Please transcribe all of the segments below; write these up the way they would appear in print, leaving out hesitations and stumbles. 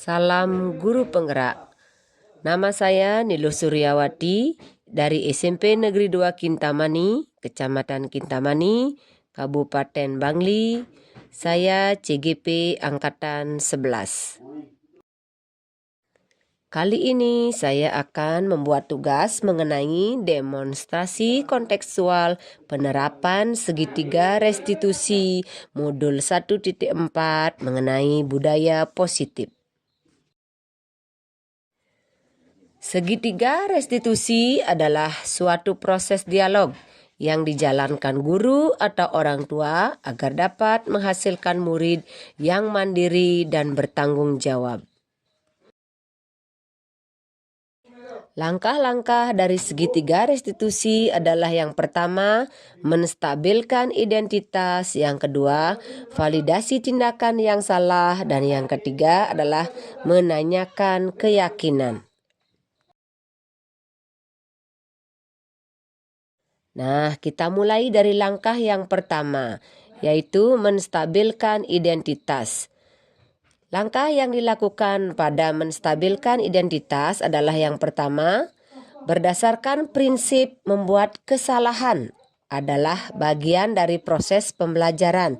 Salam Guru Penggerak. Nama saya Niluh Suryawati dari SMP Negeri 2 Kintamani, Kecamatan Kintamani, Kabupaten Bangli. Saya CGP Angkatan 11. Kali ini saya akan membuat tugas mengenai demonstrasi kontekstual penerapan segitiga restitusi modul 1.4 mengenai budaya positif. Segitiga restitusi adalah suatu proses dialog yang dijalankan guru atau orang tua agar dapat menghasilkan murid yang mandiri dan bertanggung jawab. Langkah-langkah dari segitiga restitusi adalah yang pertama, menstabilkan identitas, yang kedua, validasi tindakan yang salah, dan yang ketiga adalah menanyakan keyakinan. Nah, kita mulai dari langkah yang pertama, yaitu menstabilkan identitas. Langkah yang dilakukan pada menstabilkan identitas adalah yang pertama, berdasarkan prinsip membuat kesalahan adalah bagian dari proses pembelajaran.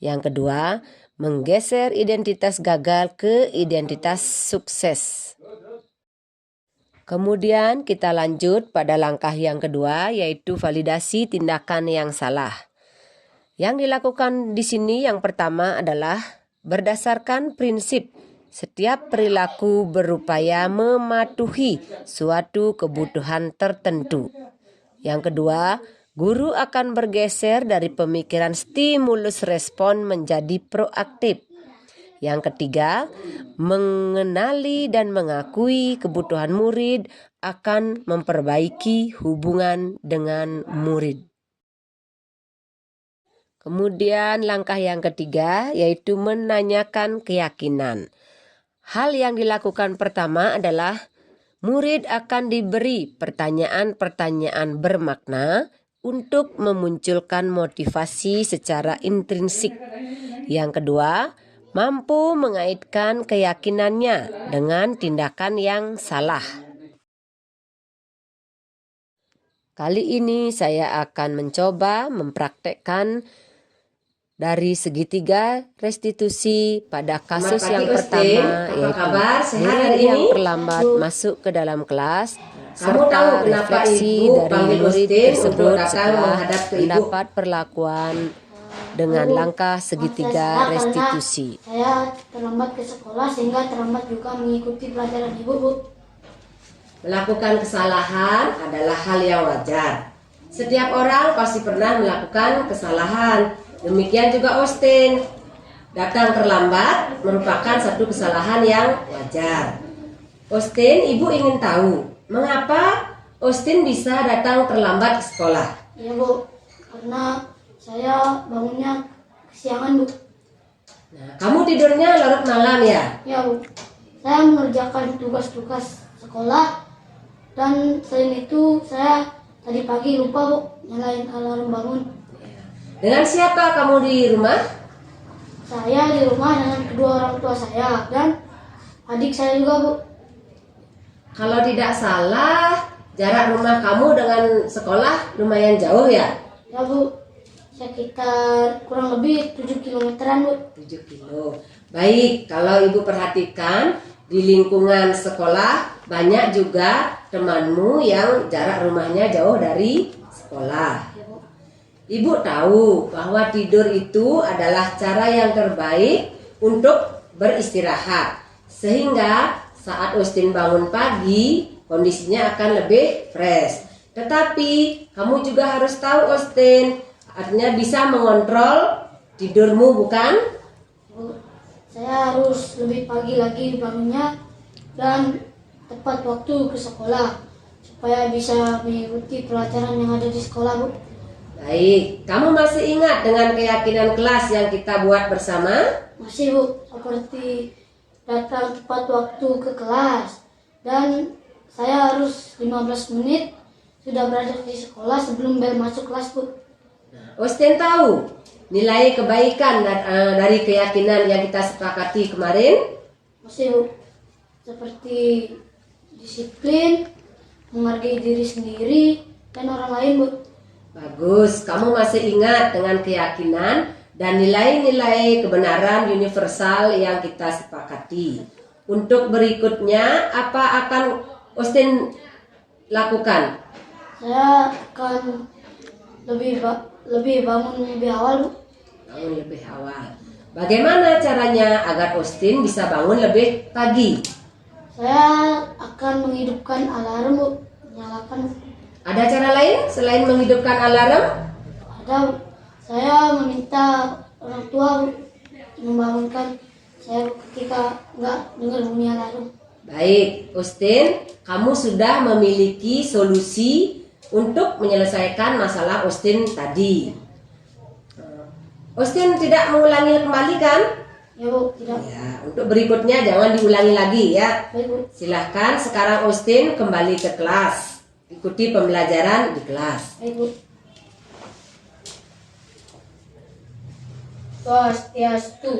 Yang kedua, menggeser identitas gagal ke identitas sukses. Kemudian kita lanjut pada langkah yang kedua, yaitu validasi tindakan yang salah. Yang dilakukan di sini yang pertama adalah berdasarkan prinsip setiap perilaku berupaya mematuhi suatu kebutuhan tertentu. Yang kedua, guru akan bergeser dari pemikiran stimulus respon menjadi proaktif. Yang ketiga, mengenali dan mengakui kebutuhan murid akan memperbaiki hubungan dengan murid. Kemudian langkah yang ketiga yaitu menanyakan keyakinan. Hal yang dilakukan pertama adalah murid akan diberi pertanyaan-pertanyaan bermakna untuk memunculkan motivasi secara intrinsik. Yang kedua, mampu mengaitkan keyakinannya dengan tindakan yang salah. Kali ini saya akan mencoba mempraktekkan dari segitiga restitusi pada kasus yang pertama, yaitu murid yang terlambat masuk ke dalam kelas, serta refleksi dari murid tersebut setelah mendapat perlakuan dengan langkah segitiga restitusi. Saya terlambat ke sekolah sehingga terlambat juga mengikuti pelajaran ibu, Bu. Melakukan kesalahan adalah hal yang wajar. Setiap orang pasti pernah melakukan kesalahan. Demikian juga Austin. Datang terlambat merupakan satu kesalahan yang wajar. Austin, ibu ingin tahu mengapa Austin bisa datang terlambat ke sekolah? Iya, Bu. Karena saya bangunnya kesiangan, Bu. Nah, kamu tidurnya larut malam ya? Ya, Bu. Saya mengerjakan tugas-tugas sekolah dan selain itu saya tadi pagi lupa, Bu, nyalain alarm bangun. Dengan siapa kamu di rumah? Saya di rumah dengan kedua orang tua saya dan adik saya juga, Bu. Kalau tidak salah, jarak rumah kamu dengan sekolah lumayan jauh ya? Ya, Bu. Sekitar kurang lebih 7 kilometeran, Bu. 7 kilo. Baik, kalau ibu perhatikan di lingkungan sekolah banyak juga temanmu yang jarak rumahnya jauh dari sekolah. Ibu tahu bahwa tidur itu adalah cara yang terbaik untuk beristirahat. Sehingga saat Austin bangun pagi, kondisinya akan lebih fresh. Tetapi kamu juga harus tahu, Austin, artinya bisa mengontrol tidurmu, bukan? Bu, saya harus lebih pagi lagi bangunnya dan tepat waktu ke sekolah supaya bisa mengikuti pelajaran yang ada di sekolah, Bu. Baik, kamu masih ingat dengan keyakinan kelas yang kita buat bersama? Masih, Bu, seperti datang tepat waktu ke kelas dan saya harus 15 menit sudah berada di sekolah sebelum bel masuk kelas, Bu. Austin tahu nilai kebaikan dari keyakinan yang kita sepakati kemarin? Masih, Bu. seperti disiplin, menghargai diri sendiri, dan orang lain, Bu. Bagus, kamu masih ingat dengan keyakinan dan nilai-nilai kebenaran universal yang kita sepakati. Untuk berikutnya, apa akan Austin lakukan? Saya akan lebih bangun lebih awal, Bu. Bangun lebih awal. Bagaimana caranya agar Austin bisa bangun lebih pagi? Saya akan menghidupkan alarm, Bu. Nyalakan. Ada cara lain selain menghidupkan alarm? Ada, Bu. Saya meminta orang tua, Bu, membangunkan saya ketika nggak dengar bunyi alarm. Baik, Austin, kamu sudah memiliki solusi untuk menyelesaikan masalah Austin tadi. Austin tidak mengulangi kembali kan? Ya, Bu, tidak. Ya, untuk berikutnya jangan diulangi lagi ya. Baik, Bu. Silahkan sekarang Austin kembali ke kelas. Ikuti pembelajaran di kelas. Baik, Bu. Swastiastu.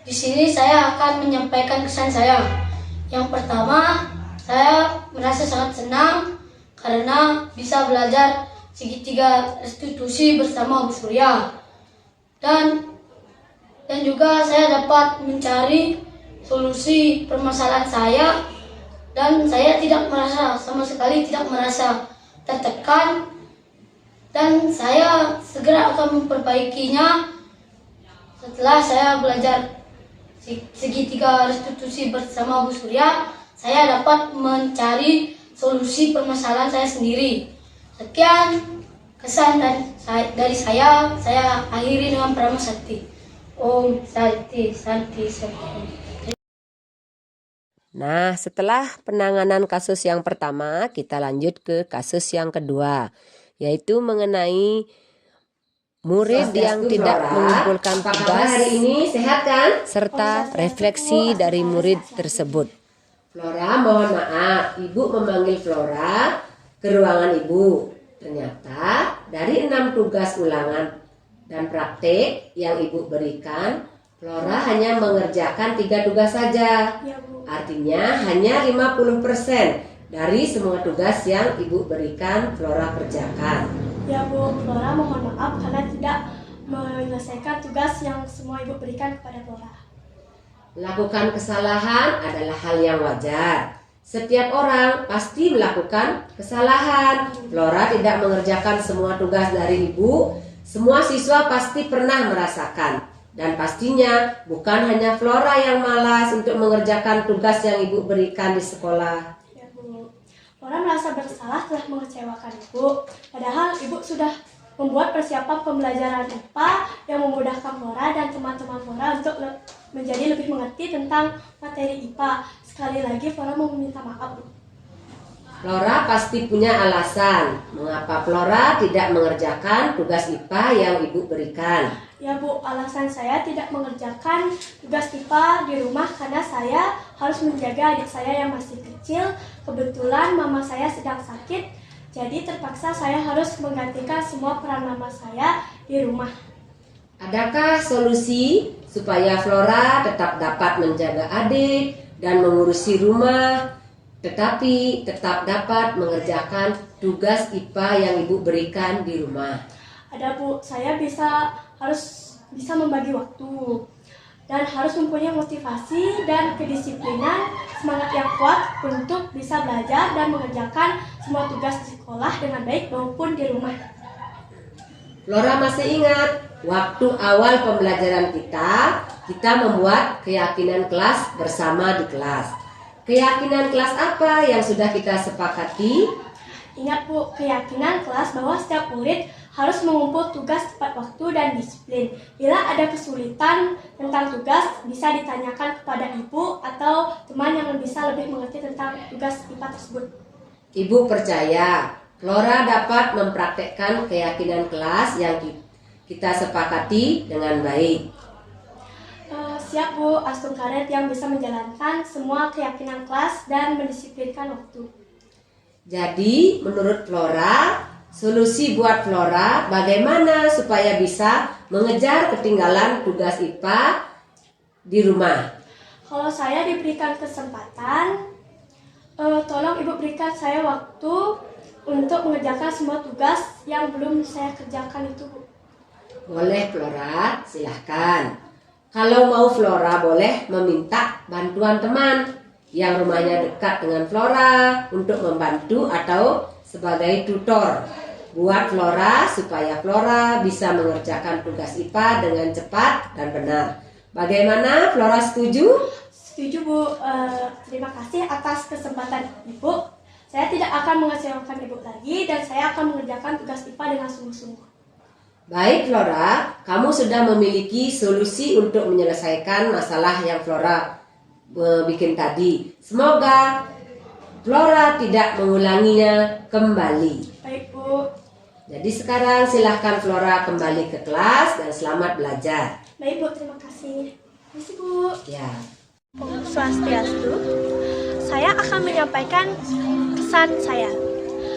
Di sini saya akan menyampaikan kesan saya. Yang pertama, saya merasa sangat senang karena bisa belajar segitiga restitusi bersama Bu Surya. Dan juga saya dapat mencari solusi permasalahan saya dan saya tidak merasa sama sekali tidak merasa tertekan dan saya segera akan memperbaikinya setelah saya belajar segitiga restitusi bersama Bu Surya. Saya dapat mencari solusi permasalahan saya sendiri. Sekian kesan dari saya akhiri dengan Prama Sakti. Om Santi Santi Santi. Nah, setelah penanganan kasus yang pertama, kita lanjut ke kasus yang kedua, yaitu mengenai murid yang tidak mengumpulkan tugas hari ini, sehat kan? Serta refleksi dari murid tersebut. Flora, mohon maaf, Ibu memanggil Flora ke ruangan Ibu. Ternyata dari 6 tugas ulangan dan praktek yang Ibu berikan, Flora hanya mengerjakan 3 tugas saja. Ya, Bu. Artinya hanya 50% dari semua tugas yang Ibu berikan Flora kerjakan. Ya, Bu, Flora mohon maaf karena tidak menyelesaikan tugas yang semua Ibu berikan kepada Flora. Melakukan kesalahan adalah hal yang wajar. Setiap orang pasti melakukan kesalahan. Flora tidak mengerjakan semua tugas dari Ibu. Semua siswa pasti pernah merasakan. Dan pastinya bukan hanya Flora yang malas untuk mengerjakan tugas yang Ibu berikan di sekolah. Ya, Bu, Flora merasa bersalah telah mengecewakan Ibu. Padahal Ibu sudah membuat persiapan pembelajaran IPA yang memudahkan Flora dan teman-teman Flora untuk menjadi lebih mengerti tentang materi IPA. Sekali lagi Flora mau meminta maaf, Bu. Flora pasti punya alasan mengapa Flora tidak mengerjakan tugas IPA yang Ibu berikan. Ya, Bu, alasan saya tidak mengerjakan tugas IPA di rumah karena saya harus menjaga adik saya yang masih kecil. Kebetulan mama saya sedang sakit, jadi terpaksa saya harus menggantikan semua peran mama saya di rumah. Adakah solusi supaya Flora tetap dapat menjaga adik dan mengurusi rumah, tetapi tetap dapat mengerjakan tugas IPA yang Ibu berikan di rumah? Ada, Bu, saya harus bisa membagi waktu dan harus mempunyai motivasi dan kedisiplinan, semangat yang kuat untuk bisa belajar dan mengerjakan semua tugas di sekolah dengan baik maupun di rumah. Flora masih ingat waktu awal pembelajaran kita membuat keyakinan kelas bersama di kelas. Keyakinan kelas apa yang sudah kita sepakati? Ingat, Bu, keyakinan kelas bahwa setiap murid harus mengumpul tugas tepat waktu dan disiplin. Bila ada kesulitan tentang tugas, bisa ditanyakan kepada Ibu atau teman yang bisa lebih mengerti tentang tugas IPA tersebut. Ibu percaya Flora dapat mempraktekkan keyakinan kelas yang kita sepakati dengan baik. Siap, Bu, Astung Karet yang bisa menjalankan semua keyakinan kelas dan mendisiplinkan waktu. Jadi, menurut Flora, solusi buat Flora bagaimana supaya bisa mengejar ketinggalan tugas IPA di rumah? Kalau saya diberikan kesempatan, tolong Ibu berikan saya waktu untuk mengerjakan semua tugas yang belum saya kerjakan itu, Bu. Boleh Flora, silahkan. Kalau mau Flora boleh meminta bantuan teman yang rumahnya dekat dengan Flora untuk membantu atau sebagai tutor buat Flora supaya Flora bisa mengerjakan tugas IPA dengan cepat dan benar. Bagaimana, Flora setuju? Setuju, Bu. Terima kasih atas kesempatan Ibu. Saya tidak akan mengecewakan Ibu lagi dan saya akan mengerjakan tugas IPA dengan sungguh-sungguh. Baik Flora, kamu sudah memiliki solusi untuk menyelesaikan masalah yang Flora bikin tadi. Semoga Flora tidak mengulanginya kembali. Baik, Bu. Jadi sekarang silahkan Flora kembali ke kelas dan selamat belajar. Baik, Bu. Terima kasih. Terima kasih, Bu. Ya. Om Swastiastu. Saya akan menyampaikan kesan saya.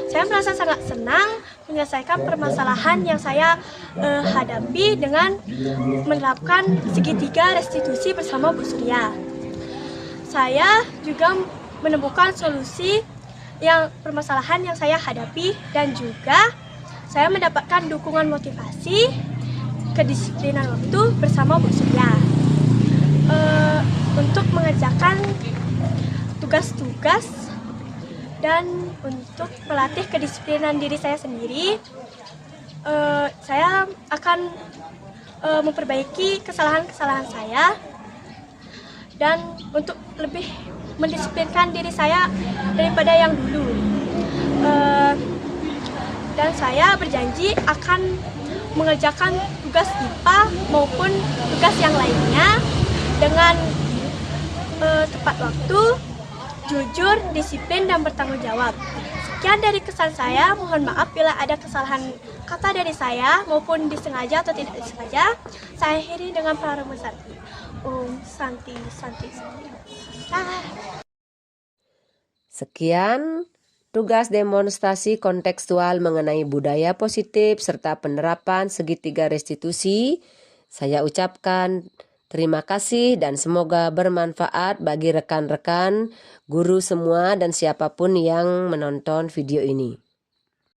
Saya merasa sangat senang menyelesaikan permasalahan yang saya hadapi dengan menerapkan segitiga restitusi bersama Bu Surya. Saya juga menemukan solusi yang permasalahan yang saya hadapi dan juga saya mendapatkan dukungan motivasi kedisiplinan waktu bersama Bu Surya untuk mengerjakan tugas-tugas dan untuk melatih kedisiplinan diri saya sendiri. Saya akan memperbaiki kesalahan-kesalahan saya dan untuk lebih mendisiplinkan diri saya daripada yang dulu. Dan saya berjanji akan mengerjakan tugas IPA maupun tugas yang lainnya dengan tepat waktu, jujur, disiplin, dan bertanggung jawab. Sekian dari kesan saya, mohon maaf bila ada kesalahan kata dari saya maupun disengaja atau tidak disengaja. Saya akhiri dengan Praromo Sakti. Om Santi Santi Santi. Sekian tugas demonstrasi kontekstual mengenai budaya positif serta penerapan segitiga restitusi. Saya ucapkan terima kasih dan semoga bermanfaat bagi rekan-rekan, guru semua dan siapapun yang menonton video ini.